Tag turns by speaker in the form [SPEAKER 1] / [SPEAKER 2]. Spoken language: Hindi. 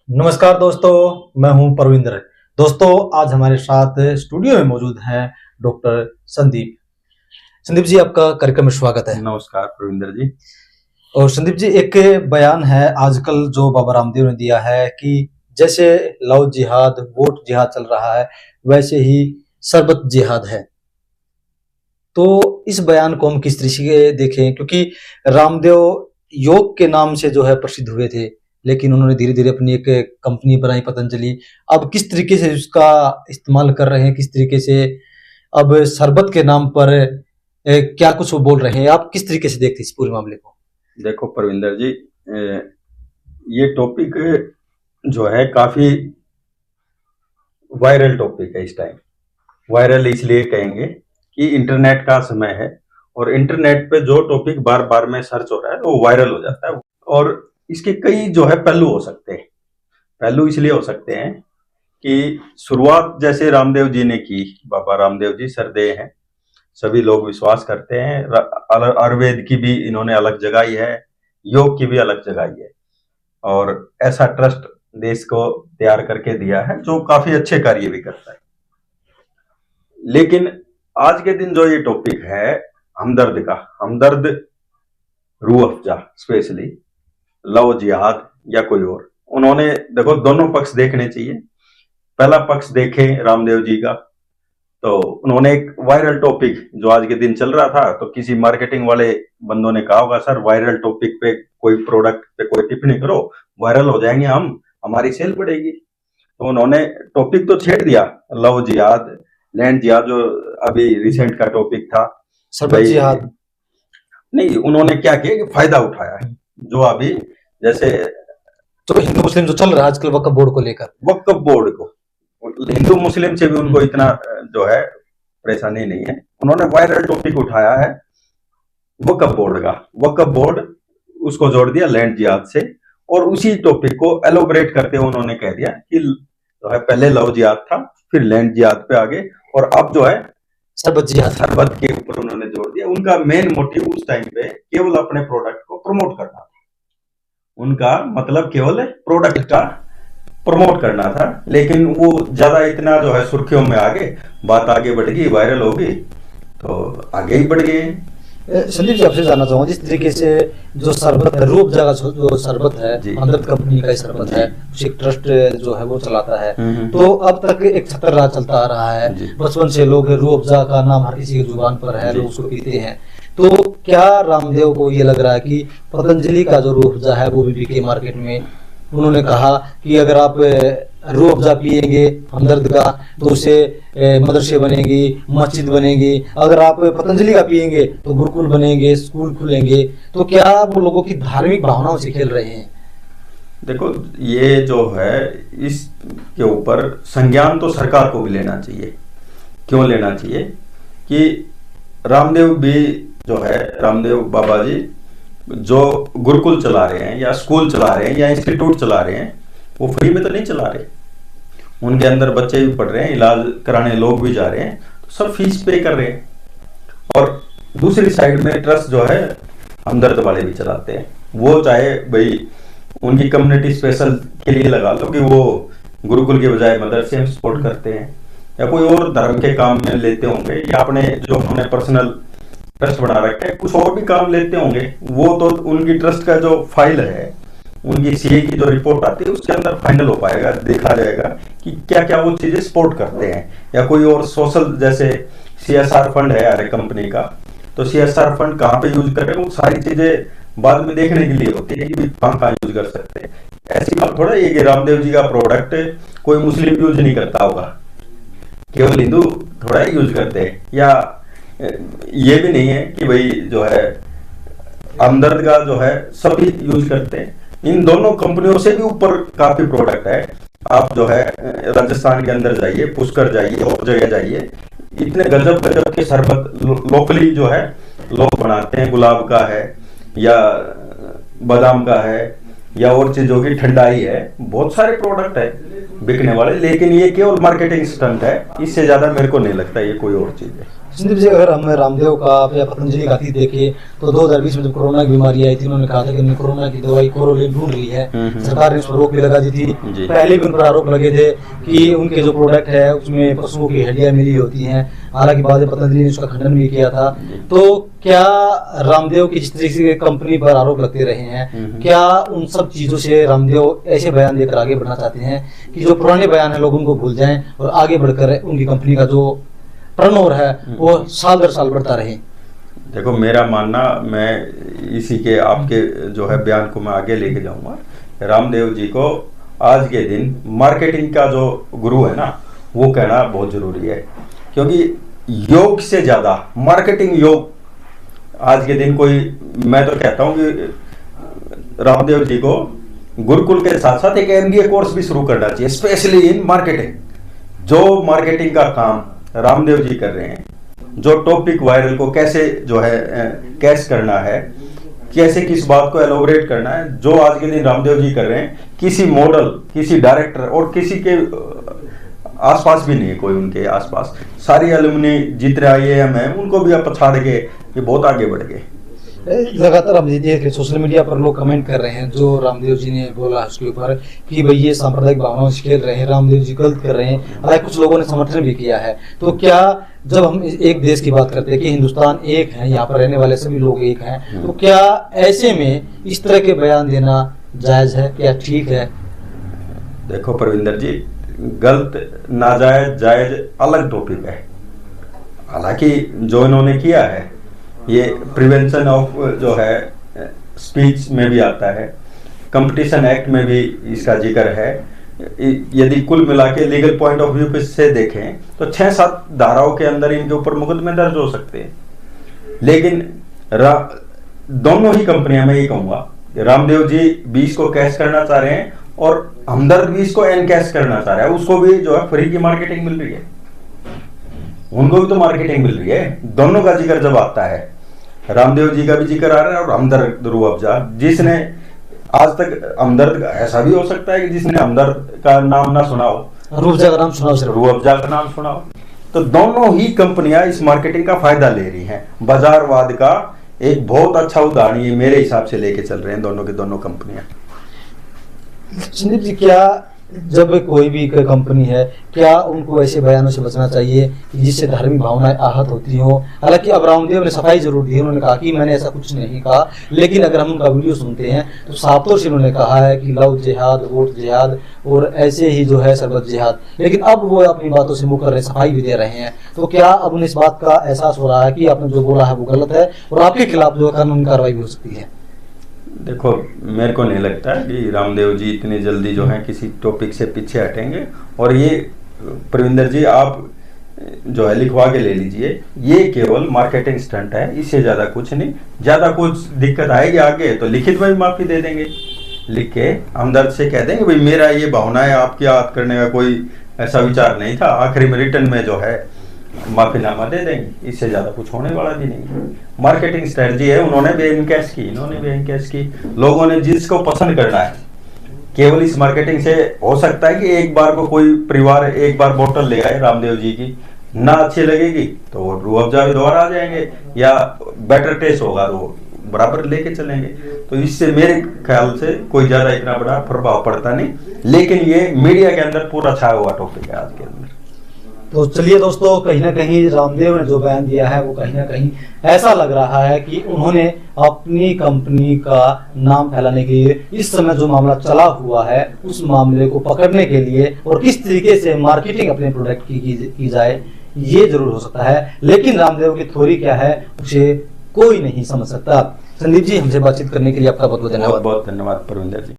[SPEAKER 1] नमस्कार दोस्तों, मैं हूं परविंदर। दोस्तों, आज हमारे साथ स्टूडियो में मौजूद हैं डॉक्टर संदीप। संदीप जी, आपका कार्यक्रम में स्वागत है।
[SPEAKER 2] नमस्कार प्रविंदर जी।
[SPEAKER 1] और संदीप जी, एक बयान है आजकल जो बाबा रामदेव ने दिया है कि जैसे लव जिहाद, वोट जिहाद चल रहा है, वैसे ही शरबत जिहाद है। तो इस बयान को हम किस तरीके से देखें? क्योंकि रामदेव योग के नाम से जो है प्रसिद्ध हुए थे, लेकिन उन्होंने धीरे-धीरे अपनी एक कंपनी बनाई पतंजलि। अब किस तरीके से उसका इस्तेमाल कर रहे हैं, किस तरीके से अब शरबत के नाम पर क्या कुछ वो बोल रहे हैं, आप किस तरीके से देखते हैं इस पूरे मामले को?
[SPEAKER 2] देखो प्रविंदर जी, ये टॉपिक जो है काफी वायरल टॉपिक है इस टाइम। वायरल इसलिए कहेंगे कि इंटरनेट का समय है और इंटरनेट पे जो टॉपिक बार बार में सर्च हो रहा है वो वायरल हो जाता है। और इसके कई जो है पहलू हो सकते हैं। पहलू इसलिए हो सकते हैं कि शुरुआत जैसे रामदेव जी ने की। बाबा रामदेव जी सरदेय हैं, सभी लोग विश्वास करते हैं। आयुर्वेद की भी इन्होंने अलग जगाई है, योग की भी अलग जगाई है और ऐसा ट्रस्ट देश को तैयार करके दिया है जो काफी अच्छे कार्य भी करता है। लेकिन आज के दिन जो ये टॉपिक है हमदर्द का, हमदर्द रूह अफ़ज़ा, स्पेशली लव जिहाद या कोई और, उन्होंने देखो दोनों पक्ष देखने चाहिए। पहला पक्ष देखें रामदेव जी का, तो उन्होंने एक वायरल टॉपिक जो आज के दिन चल रहा था, तो किसी मार्केटिंग वाले बंदों ने कहा होगा सर वायरल टॉपिक पे कोई प्रोडक्ट पे कोई टिप्पणी करो, वायरल हो जाएंगे हम, हमारी सेल बढ़ेगी। तो उन्होंने टॉपिक तो छेड़ दिया, लव जिहाद, लैंड जिहाद, जो अभी रिसेंट का टॉपिक था।
[SPEAKER 1] शरबत जिहाद
[SPEAKER 2] नहीं, उन्होंने क्या किया कि फायदा उठाया है जो अभी जैसे
[SPEAKER 1] तो हिंदू मुस्लिम जो चल रहा है आजकल वक्फ बोर्ड को लेकर,
[SPEAKER 2] वक्फ बोर्ड को, हिंदू मुस्लिम से भी उनको इतना जो है परेशानी नहीं है। उन्होंने वायरल टॉपिक उठाया है वक्फ बोर्ड का। वक्फ बोर्ड उसको जोड़ दिया लैंड जिहाद से और उसी टॉपिक को एलोबरेट करते हुए उन्होंने कह दिया कि जो है पहले लव जिहाद था, फिर लैंड जिहाद पे आगे और अब जो है
[SPEAKER 1] शरबत जिहाद,
[SPEAKER 2] शरबत के ऊपर उन्होंने जोड़ दिया। उनका मेन मोटिव उस टाइम पे केवल अपने प्रोडक्ट को प्रमोट करना था। उनका मतलब केवल प्रोडक्ट का प्रमोट करना था, लेकिन वो ज्यादा इतना जो है सुर्खियों में आगे बात आगे बढ़ गई, वायरल हो गई, तो आगे ही बढ़ गए।
[SPEAKER 1] संदीप जी, आपसे जानना चाहूंगा जिस तरीके से जो शरबत है, रूह अफ़ज़ा का जो शरबत है, हमदर्द कंपनी का शरबत है, उसी ट्रस्ट जो है वो चलाता है। तो अब तक एक छतर राह चलता आ रहा है, बचपन से लोग रूह अफ़ज़ा का नाम हर किसी की जुबान पर है, लोग उसको पीते हैं। तो क्या रामदेव को ये लग रहा है कि पतंजलि का जो रूह अफ़ज़ा है वो भी बिके मार्केट में? उन्होंने कहा कि अगर आप रूह अफ़ज़ा पिएंगे हमदर्द का तो उससे मदरसे बनेंगी, मस्जिद बनेगी। अगर आप पतंजलि का पिएंगे तो गुरुकुल बनेंगे, स्कूल खुलेंगे। तो क्या वो लोगों की धार्मिक भावनाओं से खेल रहे हैं?
[SPEAKER 2] देखो, ये जो है इसके ऊपर संज्ञान तो सरकार को भी लेना चाहिए। क्यों लेना चाहिए कि रामदेव भी जो है, रामदेव बाबा जी जो गुरुकुल चला रहे हैं या स्कूल चला रहे हैं या इंस्टीट्यूट चला रहे हैं, वो फ्री में तो नहीं चला रहे। उनके अंदर बच्चे भी पढ़ रहे हैं, इलाज कराने लोग भी जा रहे हैं, तो सब फीस पे कर रहे हैं। और दूसरी साइड में ट्रस्ट जो है हमदर्द वाले भी चलाते हैं। वो चाहे भाई उनकी कम्युनिटी स्पेशल के लिए लगा लो कि वो गुरुकुल के बजाय मदरसे में सपोर्ट करते हैं या कोई और धर्म के काम में लेते होंगे, या अपने जो उन्होंने पर्सनल ट्रस्ट बना रखा है कुछ और भी काम लेते होंगे। वो तो उनकी ट्रस्ट का जो फाइल है, उनकी सीए की जो रिपोर्ट आती है उसके अंदर फाइनल हो पाएगा, देखा जाएगा कि क्या क्या वो चीजें सपोर्ट करते हैं। या कोई और सोशल, जैसे सीएसआर फंड है हर कंपनी का, तो सीएसआर फंड कहाँ पे यूज कर रहे हैं वो सारी चीजें बाद में देखने के लिए होती है कि कहाँ यूज कर सकते हैं। ऐसी बात थोड़ा ये कि रामदेव जी का प्रोडक्ट कोई मुस्लिम यूज नहीं करता होगा, केवल हिंदू थोड़ा ही यूज करते हैं। या ये भी नहीं है कि भाई जो है हमदर्द का जो है सभी यूज करते हैं। इन दोनों कंपनियों से भी ऊपर काफी प्रोडक्ट है। आप जो है राजस्थान के अंदर जाइए, पुष्कर जाइए और जगह जाइए, इतने गजब गजब के शरबत लोकली जो है लोग बनाते हैं। गुलाब का है या बादाम का है या और चीजों की ठंडाई है, बहुत सारे प्रोडक्ट है बिकने वाले। लेकिन ये केवल मार्केटिंग स्टंट है, इससे ज्यादा मेरे को नहीं लगता ये कोई और चीज है।
[SPEAKER 1] संदीप जी, अगर हम रामदेव का या पतंजलि का अतीत देखें तो 2020 में जब कोरोना की बीमारी आई थी, उन्होंने कहा था कि हमने कोरोना की दवाई कोरोलिन ढूंढ ली है। सरकार ने उस पर रोक भी लगा दी थी। पहले भी उन पर आरोप लगे थे कि उनके जो प्रोडक्ट है उसमें पशुओं की हड्डियां मिली होती हैं। हालांकि बाद में पतंजलि ने उसका खंडन भी किया था। तो क्या रामदेव की जिस तरीके से कंपनी पर आरोप लगते रहे हैं, क्या उन सब चीजों से रामदेव ऐसे बयान देकर आगे बढ़ना चाहते हैं कि जो पुराने बयान है लोग उनको भूल जाएं और आगे बढ़कर उनकी कंपनी का जो टर्नओवर है वो साल दर साल बढ़ता रहे?
[SPEAKER 2] देखो, मेरा मानना, मैं इसी के आपके जो है बयान को मैं आगे लेके जाऊंगा। रामदेव जी को आज के दिन मार्केटिंग का जो गुरु है ना, वो कहना बहुत जरूरी है, क्योंकि योग से ज्यादा मार्केटिंग योग आज के दिन कोई, मैं तो कहता हूं कि रामदेव जी को गुरुकुल के साथ साथ एक MBA कोर्स भी शुरू करना चाहिए, स्पेशली इन मार्केटिंग। जो मार्केटिंग का काम रामदेव जी कर रहे हैं, जो टॉपिक वायरल को कैसे जो है कैच करना है, कैसे किस बात को एलोबरेट करना है, जो आज के दिन रामदेव जी कर रहे हैं, किसी मॉडल, किसी डायरेक्टर और किसी के आसपास भी नहीं है कोई, उनके आसपास सारी एलुमनी जितने IAM है उनको भी आप पछाड़ के ये बहुत आगे बढ़ गए।
[SPEAKER 1] लगातार हम देख रहे सोशल मीडिया पर लोग कमेंट कर रहे हैं जो रामदेव जी ने बोला उसके ऊपर कि भाई ये सांप्रदायिक भावनाओं से खेल रहे हैं, रामदेव जी गलत कर रहे हैं। हालांकि कुछ लोगों ने समर्थन भी किया है। तो क्या जब हम एक देश की बात करते हैं कि हिंदुस्तान एक है, यहाँ पर रहने वाले सभी लोग एक हैं, तो क्या ऐसे में इस तरह के बयान देना जायज है, क्या ठीक है?
[SPEAKER 2] देखो परविंदर जी, गलत नाजायज जायज अलग टॉपिक है। हालांकि जो इन्होंने किया है ये प्रिवेंशन ऑफ जो है स्पीच में भी आता है, कंपटीशन एक्ट में भी इसका जिक्र है। यदि कुल मिला के लीगल पॉइंट ऑफ व्यू से देखें तो 6-7 धाराओं के अंदर इनके ऊपर मुकदमे दर्ज हो सकते हैं। लेकिन दोनों ही कंपनियां, मैं ये कहूंगा, रामदेव जी 20 को कैश करना चाह रहे हैं और हमदर्द 20 को एनकैश करना चाह रहा है। उसको भी जो है फ्री की मार्केटिंग मिल रही है, उनको भी तो मार्केटिंग मिल रही है। दोनों का जिक्र जब आता है, रामदेव जी का भी जिक्र आ रहा है और हमदर्द रूह अफ़ज़ा, जिसने आज तक हमदर्द, ऐसा भी हो सकता है कि जिसने हमदर्द का नाम ना सुना हो, रूह अफ़ज़ा का नाम सुना हो, रूह अफ़ज़ा का नाम सुना हो। तो दोनों ही कंपनियां इस मार्केटिंग का फायदा ले रही हैं। बाजारवाद का एक बहुत अच्छा उदाहरण ये मेरे हिसाब से लेके चल रहे हैं दोनों के दोनों कंपनियां।
[SPEAKER 1] संदीप जी, क्या जब कोई भी कंपनी है, क्या उनको ऐसे बयानों से बचना चाहिए जिससे धार्मिक भावनाएं आहत होती हो? हालांकि अब रामदेव ने सफाई जरूर दी, उन्होंने कहा कि मैंने ऐसा कुछ नहीं कहा, लेकिन अगर हम उनका वीडियो सुनते हैं तो साफ तौर से उन्होंने कहा है कि लव जिहाद, वोट जिहाद और ऐसे ही जो है सरबत जिहाद। लेकिन अब वो अपनी बातों से मुँह कर रहे, सफाई भी दे रहे हैं। तो क्या अब उन्हें इस बात का एहसास हो रहा है कि आपने जो बोला है वो गलत है और आपके खिलाफ जो कानूनी कार्रवाई भी हो सकती है?
[SPEAKER 2] देखो, मेरे को नहीं लगता कि रामदेव जी इतनी जल्दी जो है किसी टॉपिक से पीछे हटेंगे। और ये प्रविंदर जी, आप जो है लिखवा के ले लीजिए, ये केवल मार्केटिंग स्टंट है, इससे ज्यादा कुछ नहीं। ज्यादा कुछ दिक्कत आएगी आगे तो लिखित में भी माफी दे देंगे, लिख के हमदर्द से कह देंगे भाई मेरा ये भावना है, आपकी याद करने का कोई ऐसा विचार नहीं था, आखिरी में रिटर्न में जो है माफीनामा दे देंगे। इससे ज्यादा कुछ होने वाला भी नहीं। मार्केटिंग स्ट्रेटजी है, उन्होंने भी इनकैश की, इन्होंने भी इनकैश की। लोगों ने जिसको पसंद करना है, केवल इस मार्केटिंग से हो सकता है कि एक बार को कोई परिवार एक बार बोतल ले आए रामदेव जी की, ना अच्छी लगेगी तो वो रूह अफ़ज़ा भी दोबारा आ जाएंगे, या बेटर टेस्ट होगा तो बराबर लेके चलेंगे। तो इससे मेरे ख्याल से कोई ज्यादा इतना बड़ा प्रभाव पड़ता नहीं। लेकिन ये मीडिया के अंदर पूरा छाया हुआ टॉपिक है आज के अंदर।
[SPEAKER 1] तो चलिए दोस्तों, कहीं ना कहीं रामदेव ने जो बयान दिया है वो कहीं ना कहीं ऐसा लग रहा है कि उन्होंने अपनी कंपनी का नाम फैलाने के लिए इस समय जो मामला चला हुआ है उस मामले को पकड़ने के लिए और किस तरीके से मार्केटिंग अपने प्रोडक्ट की जाए, ये जरूर हो सकता है। लेकिन रामदेव की थ्योरी क्या है उसे कोई नहीं समझ सकता। संदीप जी, हमसे बातचीत करने के लिए आपका बहुत बहुत धन्यवाद।
[SPEAKER 2] बहुत धन्यवाद परविंदर जी।